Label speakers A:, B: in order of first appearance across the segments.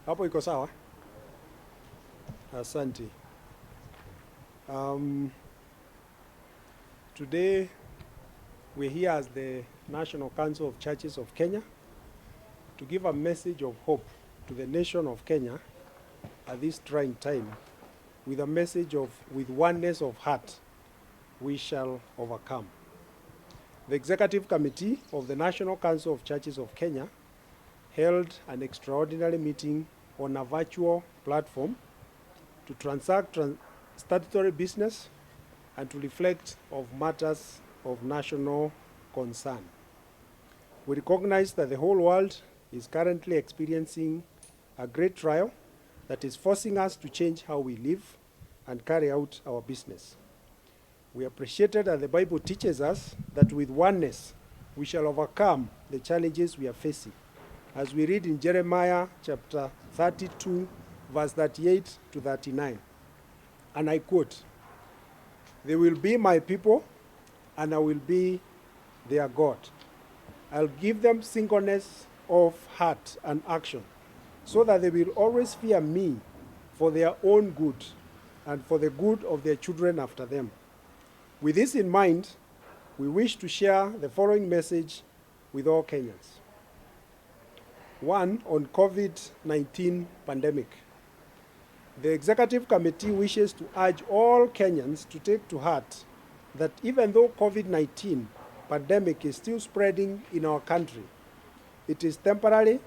A: Hapo iko sawa? Asante. Today we're here as the National Council of Churches of Kenya to give a message of hope to the nation of Kenya at this trying time with a message of, with oneness of heart, we shall overcome. The Executive Committee of the National Council of Churches of Kenya held an extraordinary meeting on a virtual platform to transact statutory business and to reflect of matters of national concern. We recognize that the whole world is currently experiencing a great trial that is forcing us to change how we live and carry out our business. We appreciated that the Bible teaches us that with oneness we shall overcome the challenges we are facing, as we read in Jeremiah chapter 32, verse 38 to 39. And I quote, "They will be my people, and I will be their God. I'll give them singleness of heart and action, so that they will always fear me for their own good and for the good of their children after them." With this in mind, we wish to share the following message with all Kenyans. One, on COVID-19 pandemic. The Executive Committee wishes to urge all Kenyans to take to heart that even though COVID-19 pandemic is still spreading in our country, it is temporary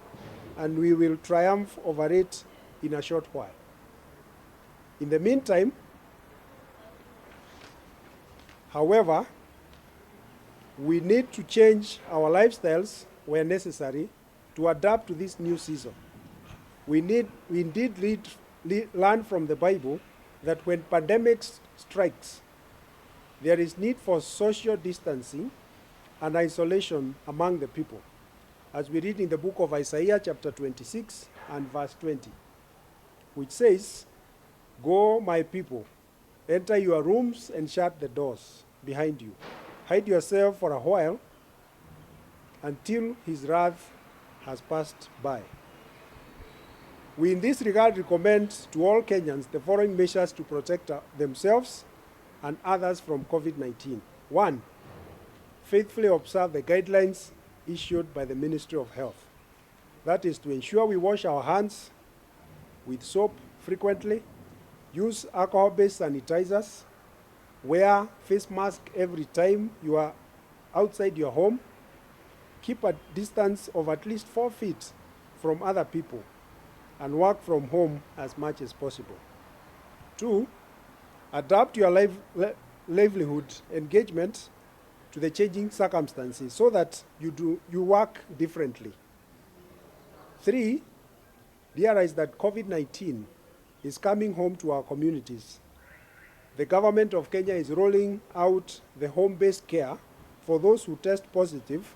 A: and we will triumph over it in a short while. In the meantime, however, we need to change our lifestyles where necessary to adapt to this new season. We indeed learn from the Bible that when pandemics strikes, there is need for social distancing and isolation among the people, as we read in the book of Isaiah chapter 26 and verse 20, which says, "Go, my people, enter your rooms and shut the doors behind you. Hide yourself for a while until his wrath has passed by." We in this regard recommend to all Kenyans the following measures to protect themselves and others from COVID-19. One, faithfully observe the guidelines issued by the Ministry of Health. That is to ensure we wash our hands with soap frequently, use alcohol-based sanitizers, wear face mask every time you are outside your home, keep a distance of at least 4 feet from other people, and work from home as much as possible. Two, adapt your livelihood engagement to the changing circumstances so that you work differently. Three, realize that COVID-19 is coming home to our communities. The government of Kenya is rolling out the home-based care for those who test positive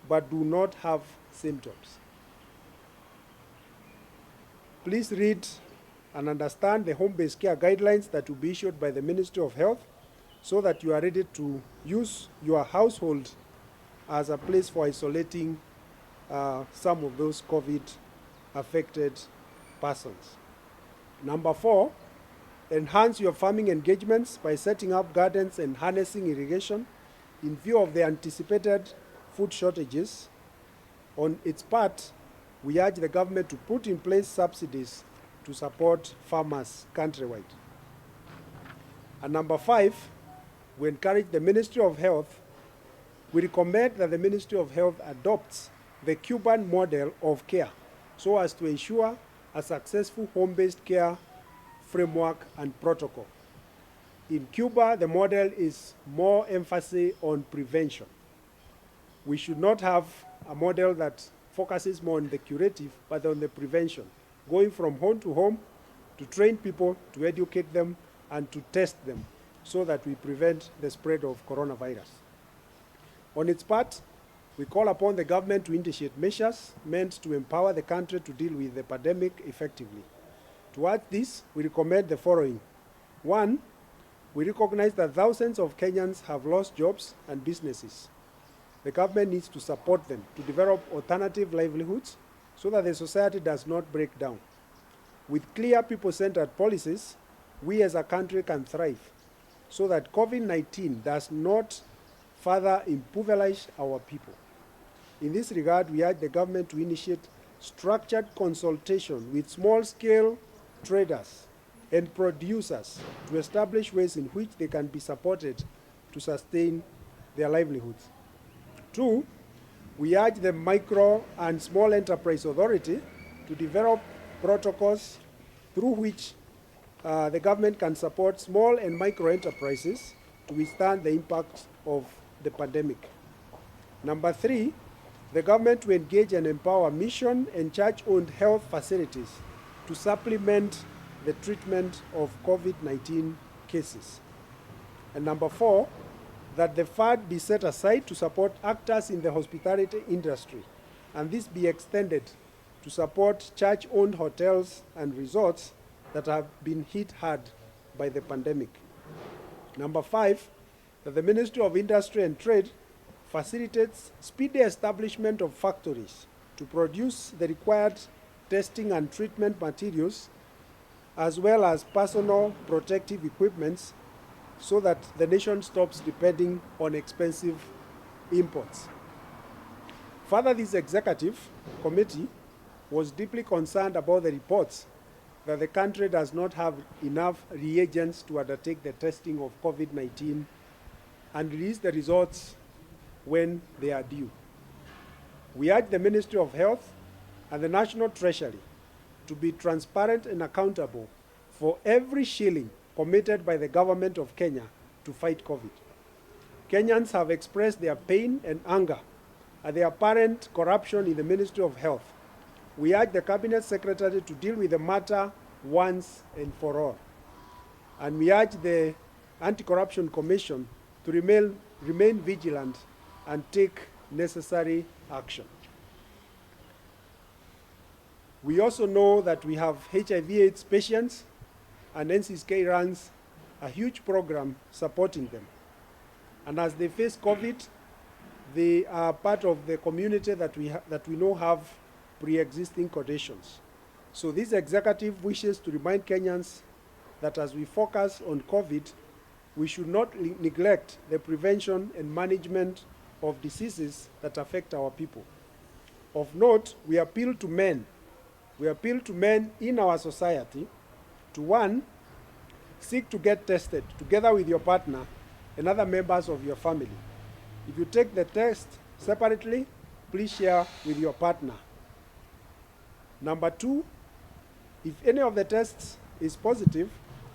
A: but do not have symptoms. Please read and understand the home-based care guidelines that will be issued by the Ministry of Health so that you are ready to use your household as a place for isolating some of those COVID-affected persons. Number four, enhance your farming engagements by setting up gardens and harnessing irrigation in view of the anticipated food shortages. On its part, we urge the government to put in place subsidies to support farmers countrywide. And number five, we encourage the Ministry of Health. We recommend that the Ministry of Health adopts the Cuban model of care so as to ensure a successful home-based care framework and protocol. In Cuba, the model is more emphasis on prevention. We should not have a model that focuses more on the curative, but on the prevention, going from home to train people, to educate them, and to test them so that we prevent the spread of coronavirus. On its part, we call upon the government to initiate measures meant to empower the country to deal with the pandemic effectively. Towards this, we recommend the following. One, we recognize that thousands of Kenyans have lost jobs and businesses. The government needs to support them to develop alternative livelihoods so that the society does not break down. With clear people-centered policies, we as a country can thrive so that COVID-19 does not further impoverish our people. In this regard, we urge the government to initiate structured consultation with small-scale traders and producers to establish ways in which they can be supported to sustain their livelihoods. 2, we urge the Micro and Small Enterprise Authority to develop protocols through which the government can support small and micro enterprises to withstand the impact of the pandemic. Number 3, the government to engage and empower mission and church-owned health facilities to supplement the treatment of COVID-19 cases. And number 4, that the fund be set aside to support actors in the hospitality industry, and this be extended to support church-owned hotels and resorts that have been hit hard by the pandemic. Number 5, that the Ministry of Industry and Trade facilitates speedy establishment of factories to produce the required testing and treatment materials, as well as personal protective equipments, so that the nation stops depending on expensive imports. Further, this executive committee was deeply concerned about the reports that the country does not have enough reagents to undertake the testing of COVID-19 and release the results when they are due. We urge the Ministry of Health and the National Treasury to be transparent and accountable for every shilling committed by the government of Kenya to fight COVID. Kenyans have expressed their pain and anger at the apparent corruption in the Ministry of Health. We urge the Cabinet Secretary to deal with the matter once and for all. And we urge the Anti-Corruption Commission to remain vigilant and take necessary action. We also know that we have HIV/AIDS patients, and NCCK runs a huge program supporting them. And as they face COVID, they are part of the community that we know have pre-existing conditions. So this executive wishes to remind Kenyans that as we focus on COVID, we should not neglect the prevention and management of diseases that affect our people. Of note, we appeal to men. We appeal to men in our society to, 1, seek to get tested together with your partner and other members of your family. If you take the test separately, please share with your partner. Number 2, if any of the tests is positive,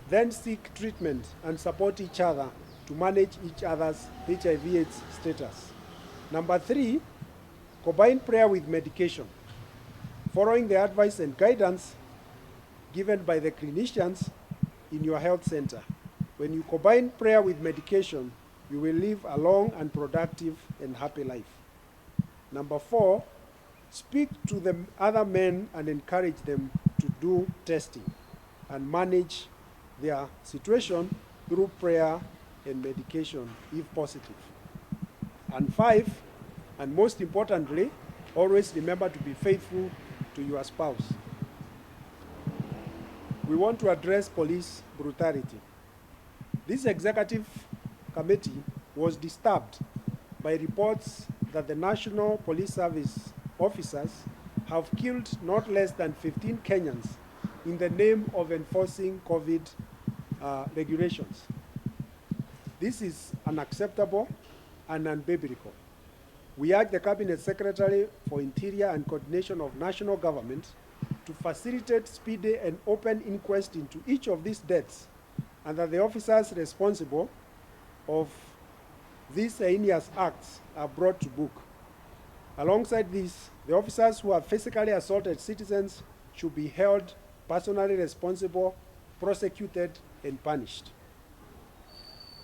A: then seek treatment and support each other to manage each other's HIV/AIDS status. Number 3, combine prayer with medication, following the advice and guidance given by the clinicians in your health center. When you combine prayer with medication, you will live a long and productive and happy life. Number 4, speak to the other men and encourage them to do testing and manage their situation through prayer and medication if positive. And 5, and most importantly, always remember to be faithful to your spouse. We want to address police brutality. This executive committee was disturbed by reports that the National Police Service officers have killed not less than 15 Kenyans in the name of enforcing COVID regulations. This is unacceptable and unbiblical. We urge the Cabinet Secretary for Interior and Coordination of National Government to facilitate speedy and open inquest into each of these deaths, and that the officers responsible of these heinous acts are brought to book. Alongside this, the officers who have physically assaulted citizens should be held personally responsible, prosecuted, and punished.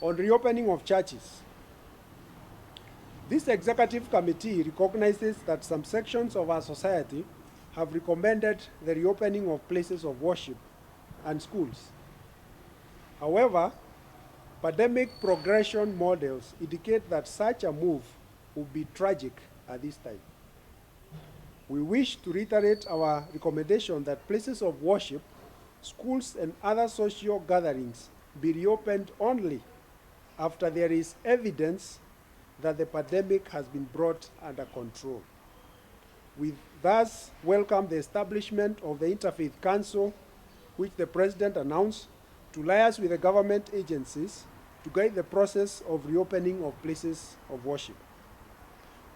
A: On reopening of churches, this executive committee recognizes that some sections of our society have recommended the reopening of places of worship and schools. However, pandemic progression models indicate that such a move would be tragic at this time. We wish to reiterate our recommendation that places of worship schools and other social gatherings be reopened only after there is evidence that the pandemic has been brought under control. We thus welcome the establishment of the Interfaith Council, which the President announced, to liaise with the government agencies to guide the process of reopening of places of worship.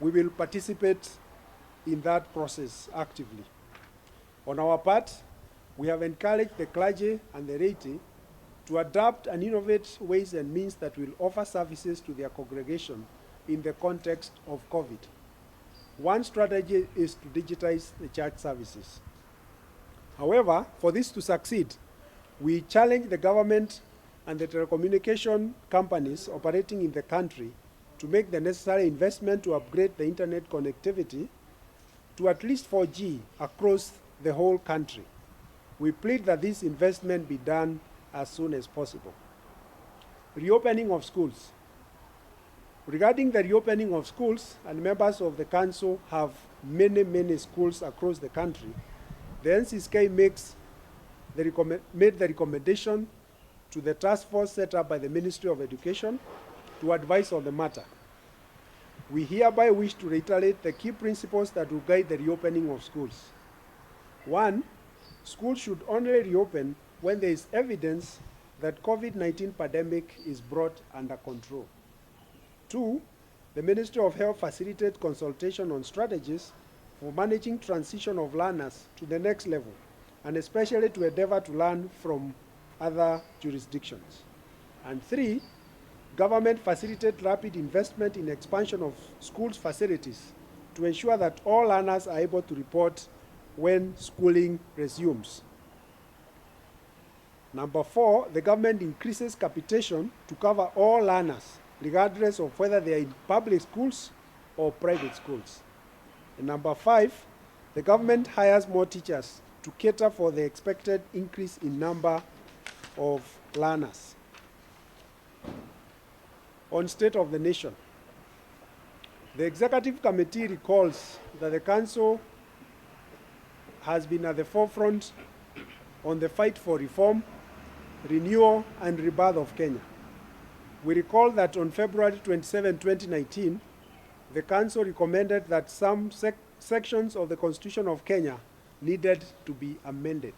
A: We will participate in that process actively. On our part, we have encouraged the clergy and the laity to adapt and innovate ways and means that will offer services to their congregation in the context of COVID. One strategy is to digitize the church services. However, for this to succeed, we challenge the government and the telecommunication companies operating in the country to make the necessary investment to upgrade the internet connectivity to at least 4G across the whole country. We plead that this investment be done as soon as possible. Reopening of schools. Regarding the reopening of schools, and members of the council have many schools across the country, the NCCK made the recommendation to the task force set up by the Ministry of Education to advise on the matter. We hereby wish to reiterate the key principles that will guide the reopening of schools. 1, schools should only reopen when there is evidence that COVID-19 pandemic is brought under control. 2, the Ministry of Health facilitate consultation on strategies for managing transition of learners to the next level, and especially to endeavor to learn from other jurisdictions. And 3, government facilitate rapid investment in expansion of schools facilities to ensure that all learners are able to report when schooling resumes. Number 4, the government increases capitation to cover all learners, regardless of whether they are in public schools or private schools. And number 5, the government hires more teachers to cater for the expected increase in number of learners. On state of the nation, the Executive Committee recalls that the Council has been at the forefront on the fight for reform, renewal, and rebirth of Kenya. We recall that on February 27, 2019, the Council recommended that some sections of the Constitution of Kenya needed to be amended.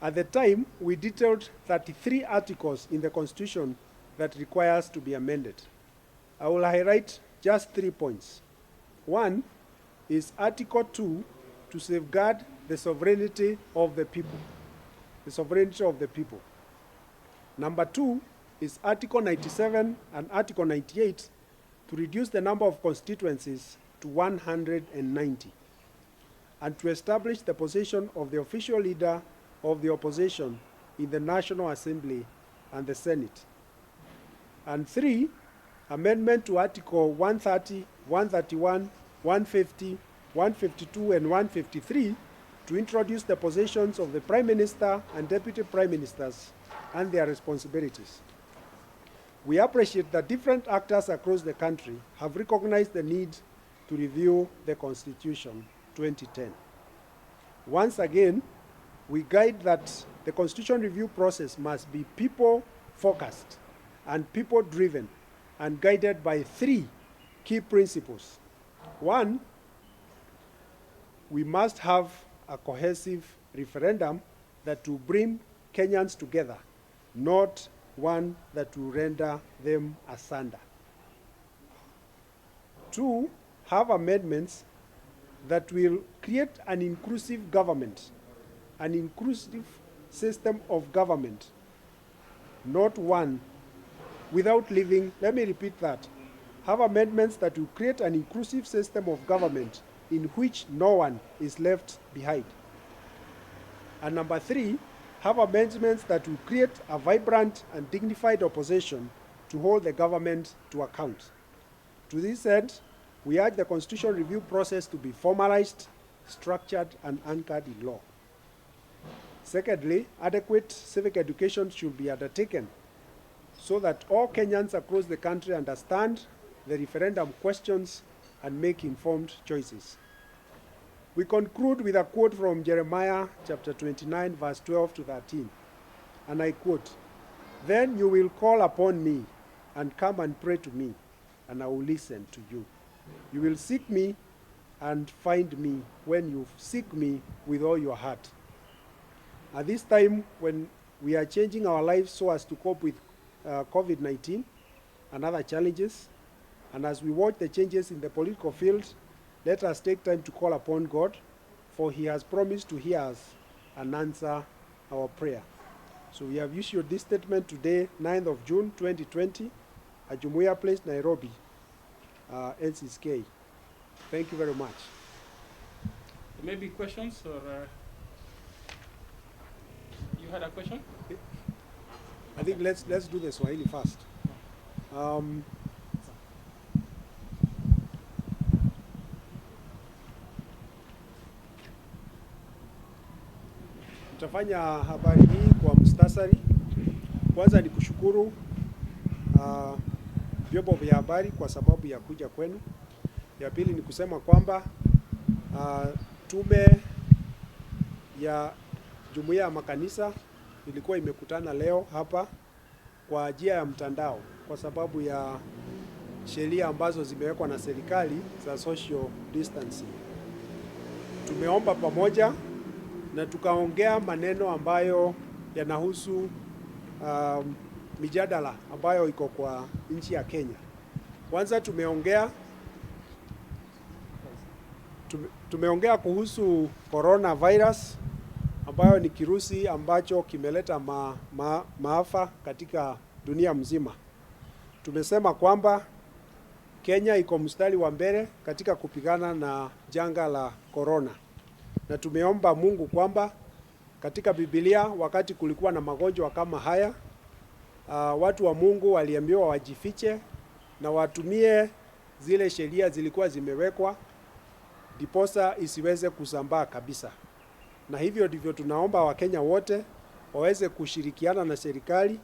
A: At the time, we detailed 33 articles in the Constitution that requires to be amended. I will highlight just 3 points. 1 is Article 2 to safeguard the sovereignty of the people. The sovereignty of the people. Number 2 is Article 97 and Article 98 to reduce the number of constituencies to 190 and to establish the position of the official leader of the opposition in the National Assembly and the Senate. And 3, amendment to Article 130, 131, 150, 152, and 153 to introduce the positions of the Prime Minister and Deputy Prime Ministers and their responsibilities. We appreciate that different actors across the country have recognized the need to review the Constitution 2010. Once again, we guide that the Constitution review process must be people-focused and people-driven and guided by 3 key principles. 1, we must have a cohesive referendum that will bring Kenyans together, not one that will render them asunder. 2, have amendments that will create an inclusive government, an inclusive system of government, not one without leaving, let me repeat that, have amendments that will create an inclusive system of government in which no one is left behind. And number 3, have amendments that will create a vibrant and dignified opposition to hold the government to account. To this end, we urge the Constitution review process to be formalized, structured, and anchored in law. Secondly, adequate civic education should be undertaken so that all Kenyans across the country understand the referendum questions and make informed choices. We conclude with a quote from Jeremiah chapter 29, verse 12 to 13. And I quote, "Then you will call upon me and come and pray to me, and I will listen to you. You will seek me and find me when you seek me with all your heart." At this time, when we are changing our lives so as to cope with COVID-19 and other challenges, and as we watch the changes in the political field, let us take time to call upon God, for He has promised to hear us and answer our prayer. So we have issued this statement today, 9th of June 2020, at Jumuiya Place, Nairobi, NCCK. Thank you very much.
B: Maybe questions, or you had a question?
A: I think let's do the Swahili first. Tutafanya habari hii kwa mustasari. Kwanza ni kushukuru vyombo vya habari kwa sababu ya kuja kwenu. Ya pili ni kusema kwamba tume ya Jumuiya ya Makanisa ilikuwa imekutana leo hapa kwa njia ya mtandao kwa sababu ya sheria ambazo zimewekwa na serikali za social distancing. Tumeomba pamoja na tukaongea maneno ambayo yanahusu mijadala ambayo iko kwa nchi ya Kenya. Kwanza tumeongea kuhusu coronavirus ambayo ni kirusi ambacho kimeleta maafa katika dunia mzima. Tumesema kwamba Kenya iko mstari wa mbele katika kupigana na janga la corona. Na tumeomba Mungu kwamba katika Biblia wakati kulikuwa na magonjwa kama haya, watu wa Mungu waliambiwa wajifiche na watumie zile sheria zilikuwa zimewekwa diposa isiweze kusambaa kabisa. Na hivyo ndivyo tunaomba Wakenya wote waweze kushirikiana na serikali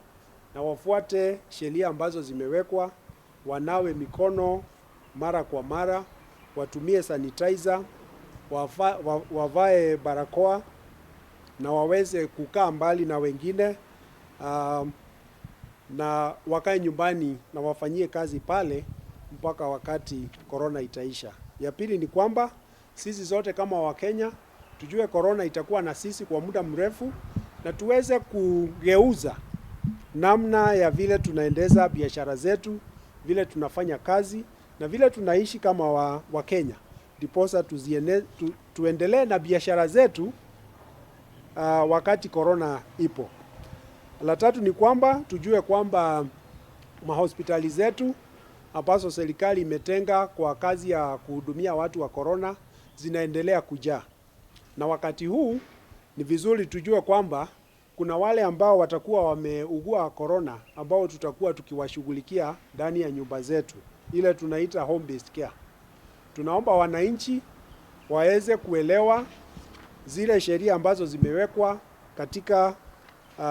A: na wafuate sheria ambazo zimewekwa, wanawe mikono mara kwa mara, watumie sanitizer, wavae barakoa na waweze kukaa mbali na wengine, na wakae nyumbani na wafanyie kazi pale mpaka wakati corona itaisha. Ya pili ni kwamba sisi zote kama Wakenya tujue corona itakuwa na sisi kwa muda mrefu na tuweze kugeuza namna ya vile tunaendeza biashara zetu, vile tunafanya kazi na vile tunaishi kama Wakenya. Diposa tuendelee na biashara zetu wakati corona ipo. La tatu ni kwamba tujue kwamba mahospitali zetu ambazo serikali imetenga kwa kazi ya kuhudumia watu wa corona zinaendelea kujaa. Na wakati huu ni vizuri tujue kwamba kuna wale ambao watakuwa wameugua corona ambao tutakuwa tukiwashughulikia ndani ya nyumba zetu, ile tunaita home based care. Tunaomba wananchi waweze kuelewa zile sheria ambazo zimewekwa katika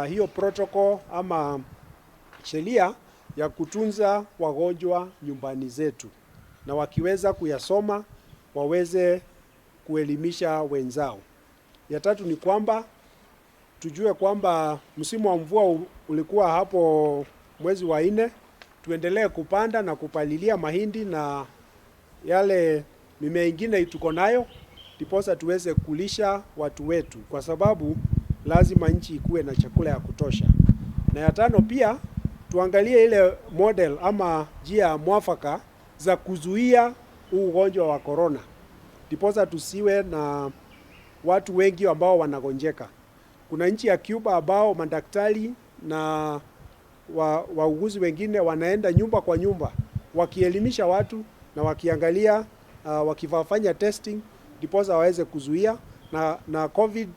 A: hiyo protocol ama sheria ya kutunza wagonjwa nyumbani zetu, na wakiweza kuyasoma waweze kuelimisha wenzao. Ya tatu ni kwamba tujue kwamba msimu wa mvua ulikuwa hapo mwezi wa 4, tuendelee kupanda na kupalilia mahindi na yale mimea ingine tuko nayo diposa tuweze kulisha watu wetu, kwa sababu lazima nchi ikuwe na chakula ya kutosha. Na ya tano pia tuangalie ile model ama njia mwafaka za kuzuia ugonjwa wa corona diposa tusiwe na watu wengi ambao wanagonjeka. Kuna nchi ya Cuba ambao madaktari na wauguzi wengine wanaenda nyumba kwa nyumba wakielimisha watu na wakiangalia wakifanya testing diposa waweze kuzuia na COVID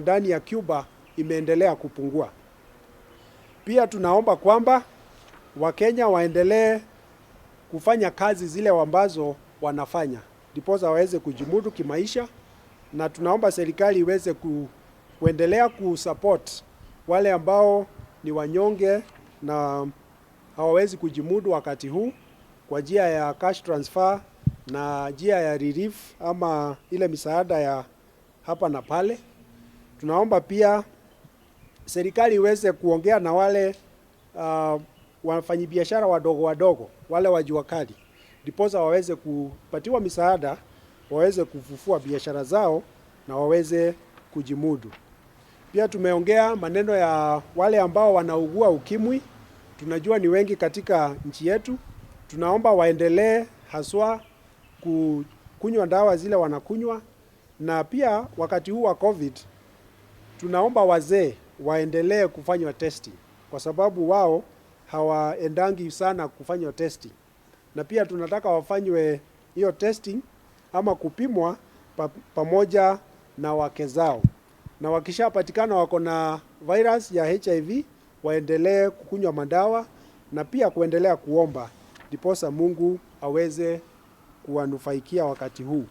A: ndani ya Cuba imeendelea kupungua. Pia tunaomba kwamba Wakenya waendelee kufanya kazi zile ambazo wanafanya diposa waweze kujimudu kimaisha, na tunaomba serikali iweze kuendelea kusupport wale ambao ni wanyonge na hawawezi kujimudu wakati huu kwa njia ya cash transfer na njia ya relief ama ile misaada ya hapa na pale. Tunaomba pia serikali iweze kuongea na wale wafanyabiashara wadogo wale wa jua kali, ndiposa waweze kupatiwa misaada, waweze kufufua biashara zao na waweze kujimudu. Pia tumeongea maneno ya wale ambao wanaugua ukimwi. Tunajua ni wengi katika nchi yetu. Tunaomba waendelee haswa kunywa dawa zile wanakunywa, na pia wakati huu wa COVID tunaomba wazee waendelee kufanywa testing, kwa sababu wao hawaendangi sana kufanywa testing, na pia tunataka wafanywe hiyo testing ama kupimwa pamoja na wake zao, na wakishapatikana wako na virus ya HIV waendelee kukunywa madawa na pia kuendelea kuomba, ndiposa Mungu aweze kuwanufaikia wakati huu.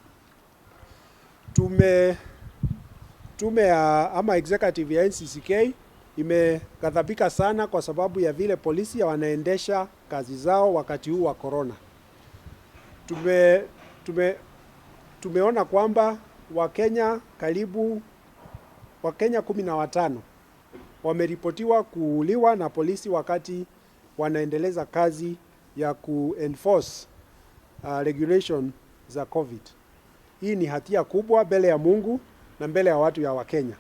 A: Tume ya ama executive ya NCCK imeghadhabika sana kwa sababu ya vile polisi wanaendesha kazi zao wakati huu wa corona. Tumeona kwamba Wakenya 15 wameripotiwa kuuliwa na polisi wakati wanaendeleza kazi ya kuenforce regulation za COVID. Hii ni hatia kubwa mbele ya Mungu na mbele ya watu ya Wakenya.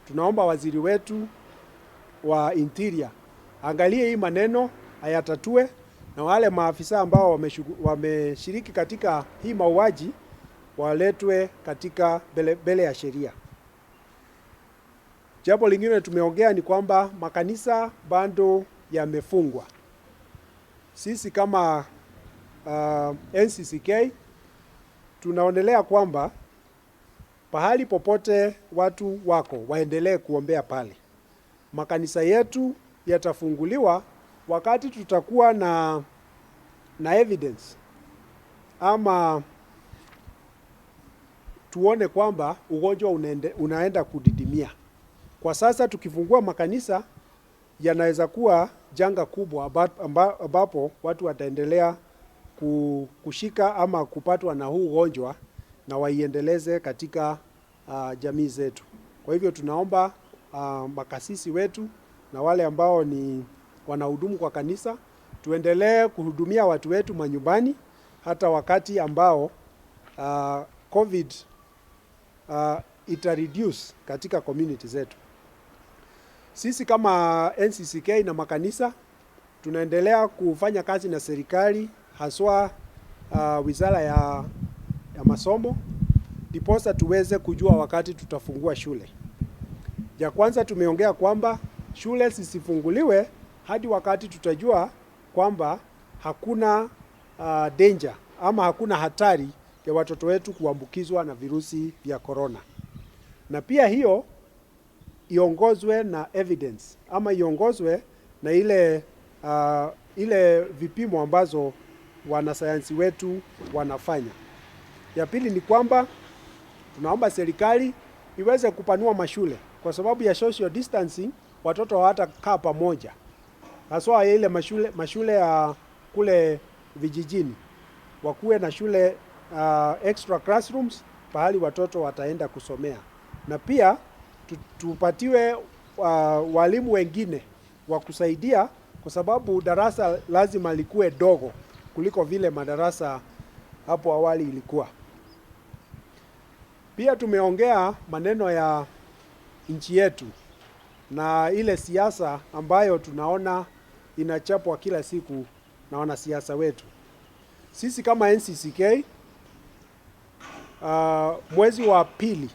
A: Tunaomba waziri wetu wa interior angalie hii maneno, ayatatue, na wale maafisa ambao wameshiriki katika hii mauaji waletwe katika mbele ya sheria. Jambo lingine tumeongea ni kwamba makanisa bado yamefungwa. Sisi kama NCCK tunaonelea kwamba pahali popote watu wako waendelee kuombea pale. Makanisa yetu yatafunguliwa wakati tutakuwa na evidence ama tuone kwamba ugonjwa unaenda kudidimia. Kwa sasa tukifungua makanisa yanaweza kuwa janga kubwa ambapo watu wataendelea kushika ama kupatwa na huu ugonjwa na waiendeleze katika jamii zetu. Kwa hivyo tunaomba makasisi wetu na wale ambao ni wanahudumu kwa kanisa tuendelee kuhudumia watu wetu manyumbani hata wakati ambao COVID ita reduce katika community zetu. Sisi kama NCCK na makanisa tunaendelea kufanya kazi na serikali, haswa wizara ya masomo, ndiposa tuweze kujua wakati tutafungua shule. Ya kwanza tumeongea kwamba shule zisifunguliwe hadi wakati tutajua kwamba hakuna danger ama hakuna hatari ya watoto wetu kuambukizwa na virusi vya corona. Na pia hiyo iongozwe na evidence ama iongozwe na ile vipimo ambazo wanasayansi wetu wanafanya. Ya pili ni kwamba tunaomba serikali iweze kupanua mashule kwa sababu ya social distancing, watoto hawatakaa pamoja. Haswa ile mashule ya kule vijijini wakuwe na shule extra classrooms pahali watoto wataenda kusomea. Na pia tupatiwe walimu wengine wa kusaidia kwa sababu darasa lazima likuwe dogo kuliko vile madarasa hapo awali ilikuwa. Pia tumeongea maneno ya nchi yetu na ile siasa ambayo tunaona inachapwa kila siku na wanasiasa wetu. Sisi kama NCCK mwezi wa pili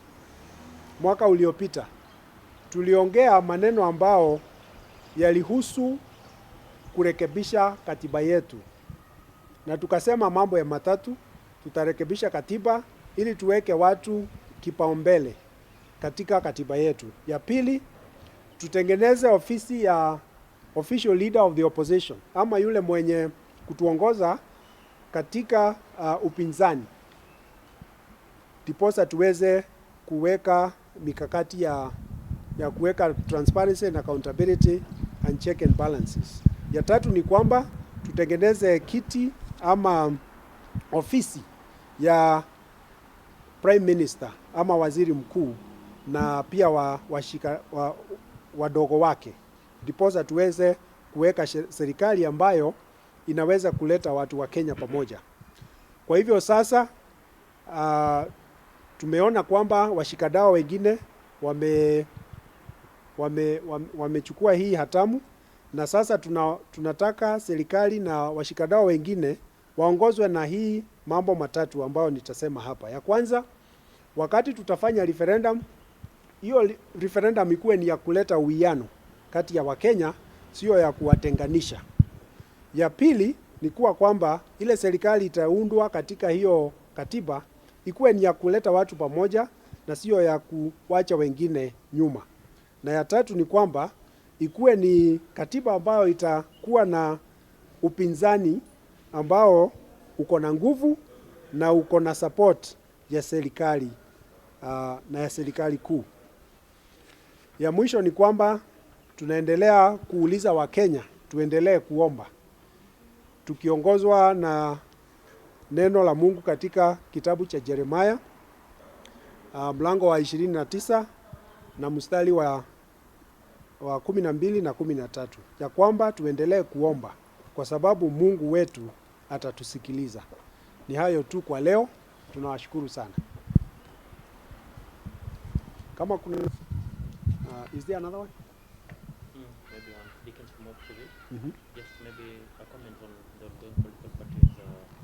A: mwaka uliopita tuliongea maneno ambao yalihusu kurekebisha katiba yetu, na tukasema mambo ya matatu: tutarekebisha katiba ili tuweke watu kipaumbele katika katiba yetu. Ya pili, tutengeneze ofisi ya official leader of the opposition ama yule mwenye kutuongoza katika upinzani, ndiposa tuweze kuweka mikakati ya kuweka transparency and accountability and check and balances. Ya tatu ni kwamba tutengeneze kiti ama ofisi ya Prime Minister ama waziri mkuu na pia wadogo wake, ndiposa tuweze kuweka serikali ambayo inaweza kuleta watu wa Kenya pamoja. Kwa hivyo sasa tumeona kwamba washikadau wengine wamechukua hii hatamu, na sasa tunataka serikali na washikadau wengine waongozwe na hii mambo matatu ambayo nitasema hapa. Ya kwanza, wakati tutafanya referendum, hiyo referendum ikuwe ni ya kuleta uwiano kati ya Wakenya, sio ya kuwatenganisha. Ya pili ni kuwa kwamba ile serikali itaundwa katika hiyo katiba ikuwe ni ya kuleta watu pamoja na sio ya kuwacha wengine nyuma. Na ya tatu ni kwamba ikuwe ni katiba ambayo itakuwa na upinzani ambao uko na nguvu na uko na support ya serikali na ya serikali kuu. Ya mwisho ni kwamba tunaendelea kuuliza Wakenya tuendelee kuomba, tukiongozwa na neno la Mungu katika kitabu cha Yeremia mlango wa 29 na mstari wa 12 na 13, ya kwamba tuendelee kuomba kwa sababu Mungu wetu atatusikiliza. Ni hayo tu kwa leo, tunawashukuru sana. Kama kuna is there another one?
C: Maybe one. They can come up to it.
A: Mm-hmm.
C: Just maybe a comment on the ongoing political parties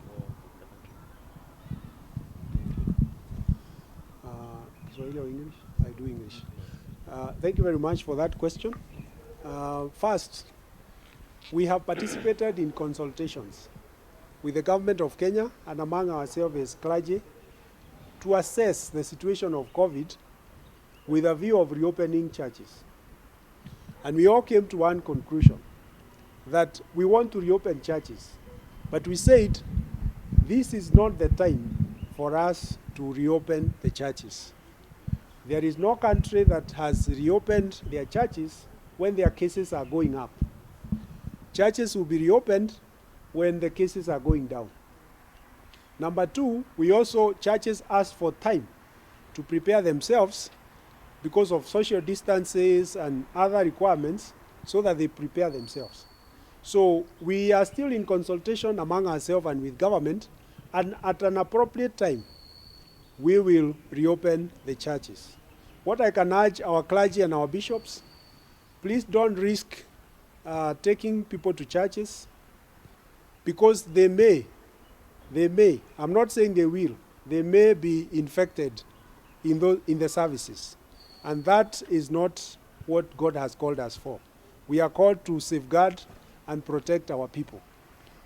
C: war in the country.
A: Swahili or English? I do English. Thank you very much for that question. First, we have participated in consultations with the government of Kenya and among ourselves as clergy to assess the situation of COVID with a view of reopening churches. And we all came to one conclusion, that we want to reopen churches. But we said, this is not the time for us to reopen the churches. There is no country that has reopened their churches when their cases are going up. Churches will be reopened when the cases are going down. Number two, churches ask for time to prepare themselves because of social distances and other requirements, so that they prepare themselves. So we are still in consultation among ourselves and with government, and at an appropriate time, we will reopen the churches. What I can urge our clergy and our bishops, please don't risk taking people to churches, because they may, I'm not saying they will, they may be infected in the services. And that is not what God has called us for. We are called to safeguard and protect our people.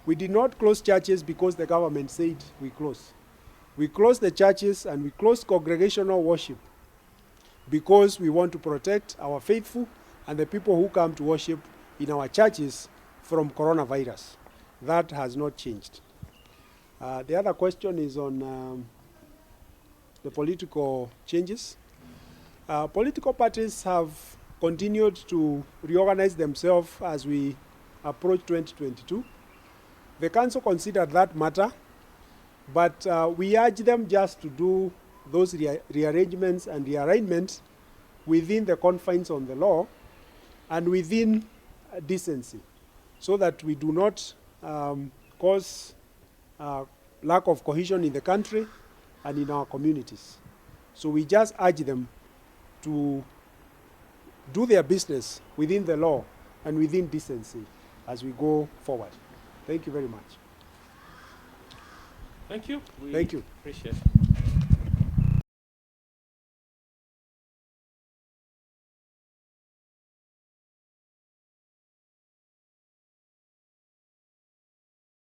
A: We did not close churches because the government said we close. We closed the churches and we closed congregational worship because we want to protect our faithful and the people who come to worship in our churches from coronavirus. That has not changed. The other question is on the political changes. Political parties have continued to reorganize themselves as we approach 2022. The council considered that matter, but we urge them just to do those rearrangements and rearrangements within the confines of the law and within decency, so that we do not cause lack of cohesion in the country and in our communities. So we just urge them to do their business within the law and within decency as we go forward. Thank you very much.
B: Thank you.
A: Thank you.
B: Appreciate it.